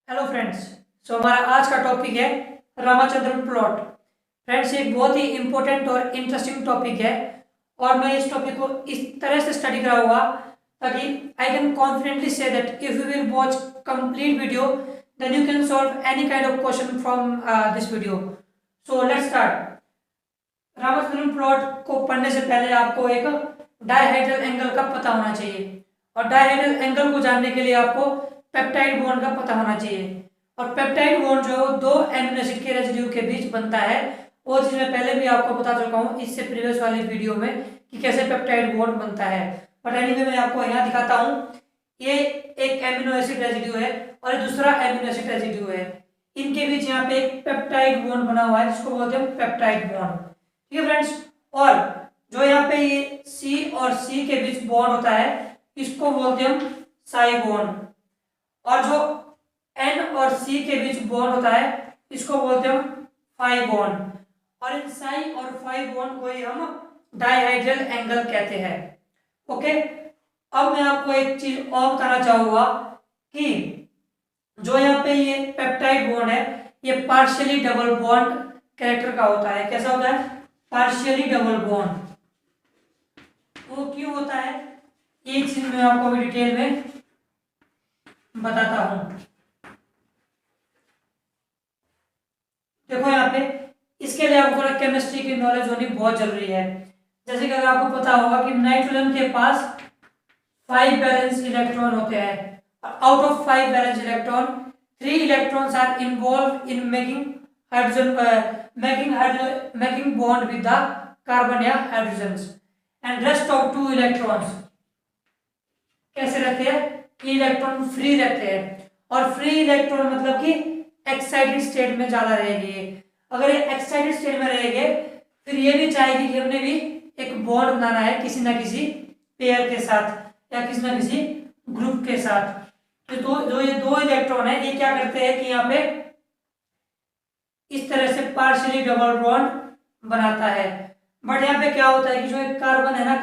Hello friends. हमारा आज का टॉपिक है रामाचंद्रन प्लॉट। फ्रेंड्स, एक बहुत ही इंपॉर्टेंट और इंटरेस्टिंग टॉपिक है और मैं इस टॉपिक को इस तरह से स्टडी कराऊंगा ताकि I can confidently say that if you will watch complete video then you can solve any kind of question from this video. So let's start. Ramachandran plot को पढ़ने से पहले आपको एक डायहेड्रल एंगल का पता होना चाहिए और डायहेड्रल एंगल को जानने के लिए आपको पेप्टाइड बॉन्ड का पता होना चाहिए। और पेप्टाइड बॉन्ड जो दो एमिनो एसिड के रेसिड्यू के बीच बनता है वो चीज मैं पहले भी आपको बता चुका हूँ इससे प्रीवियस वाली वीडियो में कि कैसे पेप्टाइड बॉन्ड बनता है। बट एनीवे मैं आपको यहाँ दिखाता हूँ। ये एक एमिनो एसिड रेसिड्यू है और दूसरा एमिनो एसिड रेसिड्यू है। इनके बीच यहाँ पे एक पेप्टाइड बॉन्ड बना हुआ है जिसको बोलते हैं पेप्टाइड बॉन्ड। ठीक है फ्रेंड्स। और जो यहाँ पे ये C और C के बीच बॉन्ड होता है इसको बोलते हैं हम साई बॉन्ड। और जो N और C के बीच बॉन्ड होता है इसको बोलते हैं हम फाई बॉन्ड। और इन साई और फाई बॉन्ड को ही हम डायहाइड्रल एंगल कहते हैं। ओके, अब मैं आपको एक चीज और बताना चाहूंगा कि जो यहाँ पे ये पेप्टाइड बॉन्ड है ये पार्शियली डबल बॉन्ड कैरेक्टर का होता है। कैसा होता है? Partially double bond. वो क्यों होता है एक चीज मैं आपको डिटेल में बताता हूं। देखो यहाँ पे इसके लिए आपको थोड़ा केमिस्ट्री की नॉलेज होनी बहुत जरूरी है। जैसे कि अगर आपको पता होगा कि नाइट्रोजन के पास 5 बैलेंस इलेक्ट्रॉन होते हैं। Out of 5 balance electron 3 electrons are involve in making hydrogen making bond with the carbon या hydrogen and rest of 2 electrons कैसे रहते हैं? इलेक्ट्रॉन फ्री रहते हैं। और फ्री इलेक्ट्रॉन मतलब कि एक्साइटेड स्टेट में ज्यादा रहेंगे। अगर ये एक्साइटेड स्टेट में रहेंगे फिर ये भी चाहेगी कि हमने भी एक बॉन्ड बनाना है किसी ना किसी पेयर के साथ या किसी ना किसी ग्रुप के साथ। तो जो ये 2 इलेक्ट्रॉन है ये क्या करते हैं कि यहाँ पे इस तरह से पार्शियली डबल बॉन्ड बनाता है। बट यहाँ पे क्या होता है कि जो एक कार्बन है ना,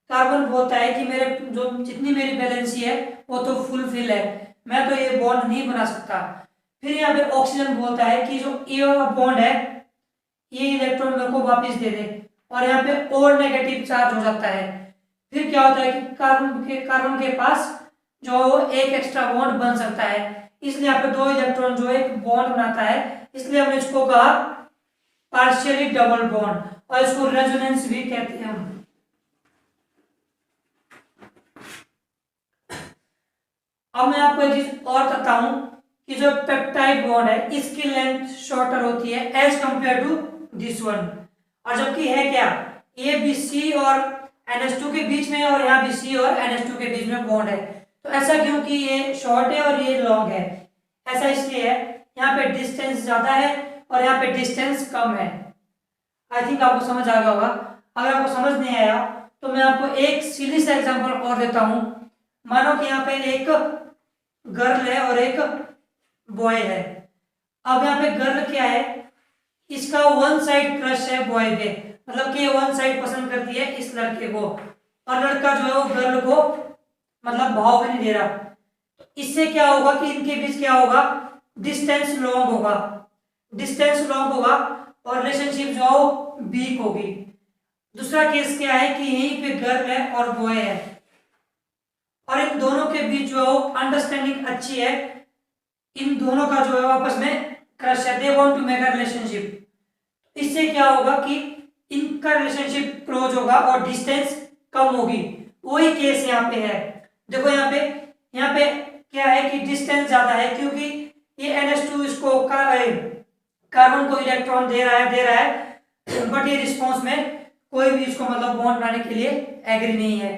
कार्बन बोलता है कि मेरे जो जितनी मेरी बैलेंसी है वो तो फुलफिल है, मैं तो ये बॉन्ड नहीं बना सकता। फिर यहाँ पे ऑक्सीजन बोलता है कि जो ये बॉन्ड है ये इलेक्ट्रॉन मेरे को वापस दे दे और यहाँ पे और नेगेटिव चार्ज हो जाता है। फिर क्या होता है कि कार्बन के पास जो एक एक्स्ट्रा बॉन्ड बन सकता है। इसलिए यहाँ पे 2 इलेक्ट्रॉन जो एक बॉन्ड बनाता है इसलिए हमने इसको कहा पार्शियली डबल बॉन्ड और इसको रेजोनेंस भी कहते हैं हम। अब मैं आपको एक चीज और बताता हूं कि जो पेप्टाइड बॉन्ड है इसकी लेंथ शॉर्टर होती है as compare to this one. और जबकि है क्या, ये भी C और NH2 के बीच में और यहाँ भी C और NH2 के बीच में बॉन्ड है। तो ऐसा क्यों कि ये शॉर्ट है और ये लॉन्ग है? ऐसा इसलिए है यहाँ पे डिस्टेंस ज्यादा है और यहाँ पे डिस्टेंस कम है। आई थिंक आपको समझ आ गया होगा। अगर आपको समझ नहीं आया तो मैं आपको एक सीधी सा एग्जांपल और देता हूं। मानो कि यहाँ पे एक गर्ल है और एक बॉय है। अब यहाँ पे गर्ल क्या है, इसका वन साइड क्रश है बॉय पे, मतलब कि वन साइड पसंद करती है इस लड़के को और लड़का जो है वो गर्ल को मतलब भाव भी नहीं दे रहा। तो इससे क्या होगा कि इनके बीच क्या होगा, डिस्टेंस लॉन्ग होगा, और रिलेशनशिप जो है वीक होगी। दूसरा केस क्या है कि यहीं पे गर्ल है और बॉय है और इन दोनों के बीच जो अंडरस्टैंडिंग अच्छी है, इन दोनों का जो है आपस में क्रश है, they want to make a relationship. इससे क्या होगा कि इनका रिलेशनशिप क्लोज होगा और डिस्टेंस कम होगी। वही केस यहाँ पे है। देखो यहाँ पे क्या है कि डिस्टेंस ज्यादा है क्योंकि ये NH2 इसको कार्बन को इलेक्ट्रॉन दे रहा है बट ये रिस्पॉन्स में कोई भी इसको मतलब बॉन्ड बनाने के लिए एग्री नहीं है।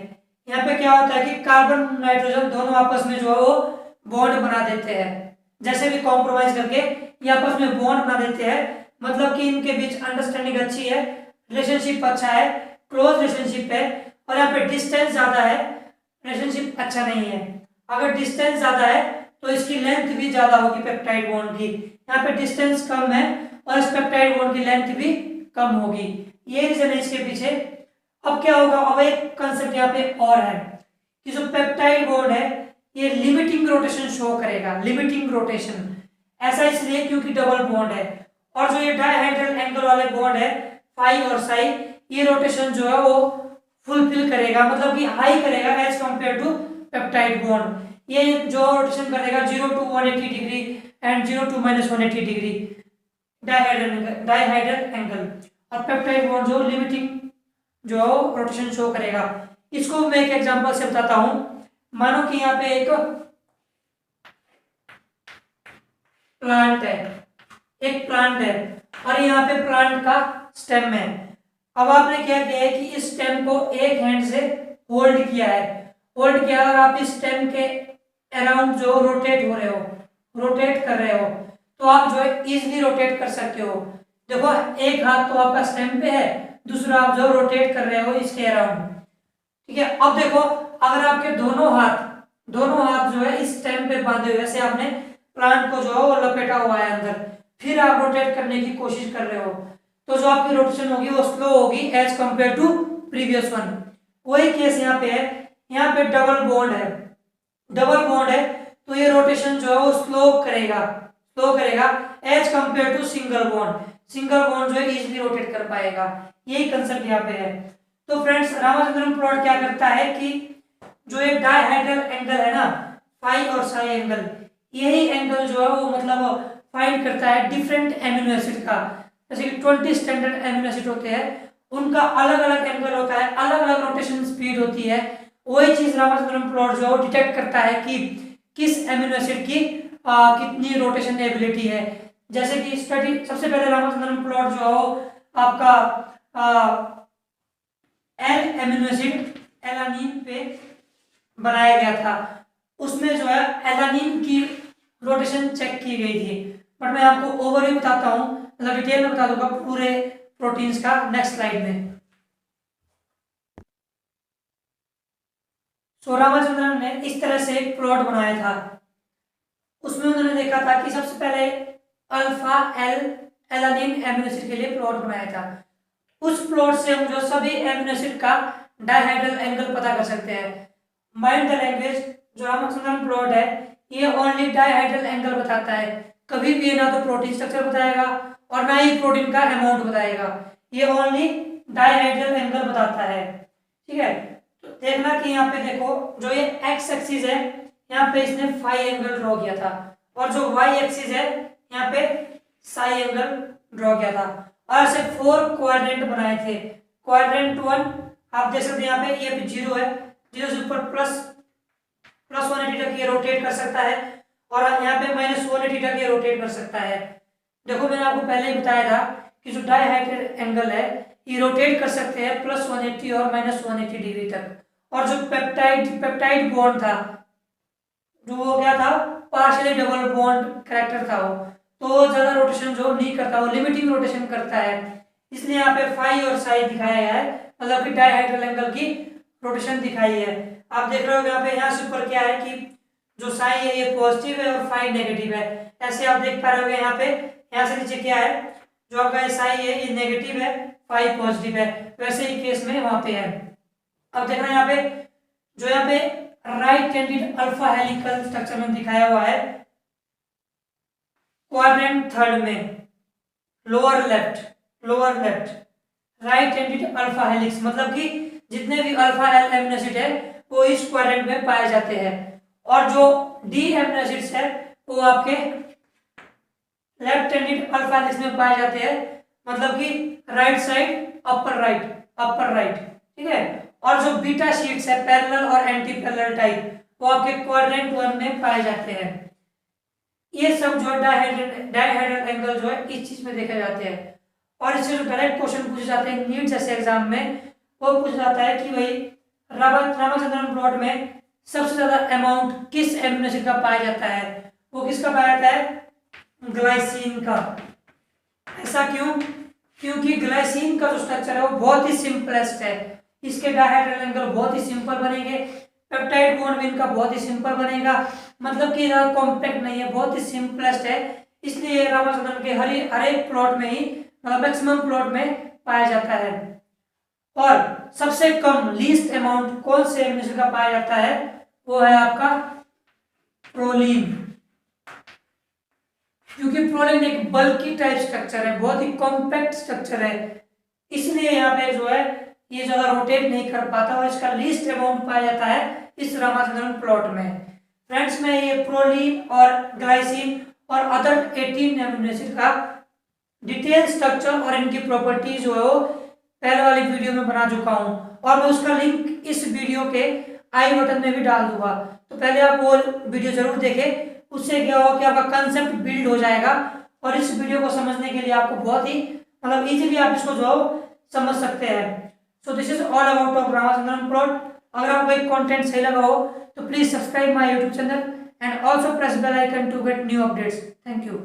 यहाँ पे क्या होता है कि कार्बन नाइट्रोजन दोनों आपस में जो है वो बॉन्ड बना देते हैं, जैसे भी कॉम्प्रोमाइज करके ये आपस में बॉन्ड बना देते हैं। मतलब कि इनके बीच अंडरस्टैंडिंग अच्छी है, रिलेशनशिप अच्छा है, क्लोज रिलेशनशिप है। और यहाँ पे डिस्टेंस ज्यादा है, रिलेशनशिप अच्छा नहीं है। अगर डिस्टेंस ज्यादा है तो इसकी लेंथ भी ज्यादा होगी पेप्टाइड बॉन्ड की। यहाँ पे डिस्टेंस कम है और इस पेप्टाइड बॉन्ड की लेंथ भी कम होगी। ये रीजन है इसके पीछे। अब क्या होगा, अब एक कंसेप्ट यहाँ पे और है कि जो पेप्टाइड बॉन्ड है ये लिमिटिंग रोटेशन शो करेगा, लिमिटिंग रोटेशन। ऐसा इसलिए क्योंकि डबल बॉन्ड है, और जो ये डायहाइड्रल एंगल वाले बॉन्ड है फाई और साई, ये रोटेशन जो है वो फुलफिल करेगा, मतलब कि हाई करेगा as compare to peptide bond. ये जो रोटेशन करेगा 0 to 180 degree and 0 to -180 degree dihedral angle, और पेप्टाइड बॉन्ड जो लिमिटिंग जो रोटेशन शो करेगा। इसको मैं एक एग्जांपल से बताता हूं। मानो कि यहाँ पे एक प्लांट है, एक प्लांट है, और यहाँ पे प्लांट का स्टेम है। अब आपने क्या किया है कि इस स्टेम को एक हैंड से होल्ड किया है, होल्ड किया, और आप इस स्टेम के अराउंड जो रोटेट हो रहे हो, रोटेट कर रहे हो, तो आप जो है इजिली रोटेट कर सकते हो। देखो एक हाथ तो आपका स्टेम पे है, दूसरा आप जो रोटेट कर रहे हो इसके अराउंड, ठीक है। अब देखो अगर आपके दोनों हाथ जो है इस स्टेम पे बांधे हुए, ऐसे आपने प्लांट को जो है वो लपेटा हुआ है अंदर, फिर आप रोटेट करने की कोशिश कर रहे हो, तो जो आपकी रोटेशन होगी वो स्लो होगी as compare to previous one. वही केस यहाँ पे है, यहाँ पे डबल बॉन्ड है, डबल बॉन्ड है, तो ये रोटेशन जो है वो स्लो करेगा as compare to single bond. Single bond जो है इजीली रोटेट कर पाएगा, यही कंसेप्ट यहाँ पे है। तो फ्रेंड्स रामाचंद्रन प्लॉट क्या करता है कि जो ये डायहाइड्रल एंगल है ना, फाई और साई एंगल, यही एंगल जो है वो मतलब फाइंड करता है डिफरेंट एमिनो एसिड का। जैसे कि 20 स्टैंडर्ड एमिनो एसिड होते हैं, उनका अलग अलग एंगल होता है, अलग अलग रोटेशन स्पीड होती है। वही चीज रामाचंद्रन प्लॉट जो है वो डिटेक्ट करता है कि किस एमिनो एसिड की कितनी रोटेशन एबिलिटी है। जैसे कि स्टडी सबसे पहले रामाचंद्रन प्लॉट जो है वो आपका एल एमिनो एसिड एलानिन पे बनाया गया था। उसमें जो है एलानिन की रोटेशन चेक की गई थी, बट मैं आपको ओवरव्यू बताता हूँ, मतलब डिटेल में बता दूंगा पूरे प्रोटीन्स का नेक्स्ट स्लाइड में। सो रामाचंद्रन ने इस तरह से एक प्लॉट बनाया था। उसमें उन्होंने देखा था कि सबसे पहले alpha L alanine amino acid के लिए प्लॉट बनाया था। उस प्लॉट से हम जो सभी एमिनो एसिड का डायहाइड्रल एंगल पता कर सकते हैं। माइंड द लैंग्वेज, जो रामाचंद्रन प्लॉट है ये ओनली डायहाइड्रल एंगल बताता है, कभी भी ना तो प्रोटीन स्ट्रक्चर बताएगा और ना ही प्रोटीन का अमाउंट बताएगा, ये ओनली डायहाइड्रल एंगल बताता है, ठीक है। तो देखना कि यहाँ पे देखो जो ये एक्स एक्सिस है यहाँ पे इसने फाई एंगल ड्रॉ किया था, और जो वाई एक्सिस है यहाँ पे साई एंगल ड्रॉ किया था, और ऐसे 4 क्वाड्रेंट बनाए थे। क्वाड्रेंट 1 आप देख सकते हैं यहाँ पे, ये भी 0 है, 0 से ऊपर प्लस 180 तक ये रोटेट कर सकता है, और यहाँ पे -180 तक ये रोटेट कर सकता है। देखो मैंने आपको पहले ही बताया था कि जो डायहाइड्रल एंगल है ये रोटेट कर सकते हैं +180 और -180 डिग्री तक। और जो पेप्टाइड बॉन्ड था जो वो क्या था, पार्शियली डबल बॉन्ड कैरेक्टर था वो, तो ज्यादा रोटेशन जो नहीं करता, वो लिमिटिंग रोटेशन करता है, इसलिए यहाँ पे फाई और साई दिखाया गया है, मतलब कि डायहाइड्रल एंगल की रोटेशन दिखाई है। आप देख रहे हो यहाँ पे, यहाँ से ऊपर क्या है कि जो साई है ये पॉजिटिव है और फाई नेगेटिव है, ऐसे आप देख पा रहे हो। यहाँ पे यहाँ से नीचे क्या है, जो आपका साई है ये नेगेटिव है, फाई पॉजिटिव है, वैसे ही केस में वहां पे है। अब देखना यहाँ पे, जो यहाँ पे right handed alpha helical structure में दिखाया हुआ है क्वाड्रेंट थर्ड में, lower left right handed alpha helix, मतलब कि जितने भी अल्फा एल एमिनो एसिड है वो इस क्वाड्रेंट में पाए जाते हैं, और जो डी एमिनो एसिड्स है वो आपके लेफ्ट हैंडेड अल्फा हेलिक्स में पाए जाते हैं, मतलब कि राइट साइड अपर राइट, ठीक है। और जो बीटा शीट्स है पैरेलल और एंटी पैरेलल टाइप, वो आपके क्वाड्रेंट 1 में पाए जाते हैं। ये सब जो डायहाइड्रल एंगल जो है इस चीज में देखे जाते हैं, और इससे जो डायरेक्ट क्वेश्चन पूछे जाते हैं नीट जैसे एग्जाम में, वो पूछा जाता है कि भाई रामाचंद्रन प्लॉट में सबसे ज्यादा अमाउंट किस एमिनो एसिड का पाया जाता है, वो किसका पाया जाता है, ग्लाइसिन का। ऐसा क्यों, क्योंकि ग्लाइसिन का जो स्ट्रक्चर है वो बहुत ही सिंपलेस्ट है, इसके डायहाइड्रल एंगल बहुत ही सिंपल बनेंगे, पेप्टाइड बॉन्ड भी इनका बहुत ही सिंपल बनेगा, मतलब कि कॉम्पैक्ट नहीं है, बहुत ही सिंपलेस्ट है, इसलिए रामाचंद्रन के हर एक प्लॉट में ही मतलब मैक्सिमम प्लॉट में पाया जाता है। और सबसे कम लीस्ट अमाउंट कौन से एमिनो एसिड का पाया जाता है, वो है आपका प्रोलीन, क्योंकि प्रोलीन एक बल्की टाइप स्ट्रक्चर है, बहुत ही कॉम्पैक्ट स्ट्रक्चर है, इसलिए यहाँ पे जो है ये ज्यादा रोटेट नहीं कर पाता और इसका लीस्ट अमाउंट पाया जाता है इस रामाचंद्रन प्लॉट में। फ्रेंड्स मैं ये प्रोलीन और ग्लाइसिन और अदर 18 अमीनो एसिड का डिटेल स्ट्रक्चर और इनकी प्रॉपर्टीज जो है वो पहले वाली वीडियो में बना चुका हूँ और मैं उसका लिंक इस वीडियो के आई बटन में भी डाल दूंगा, तो पहले आप वो वीडियो जरूर देखें। उससे क्या होगा कि आपका कंसेप्ट बिल्ड हो जाएगा और इस वीडियो को समझने के लिए आपको बहुत ही मतलब इजीली आप इसको जो समझ सकते हैं। So this is all about of Ramachandran plot. अगर आपको एक कंटेंट सही लगा हो तो please subscribe my YouTube channel and also press bell icon to get new updates. Thank you.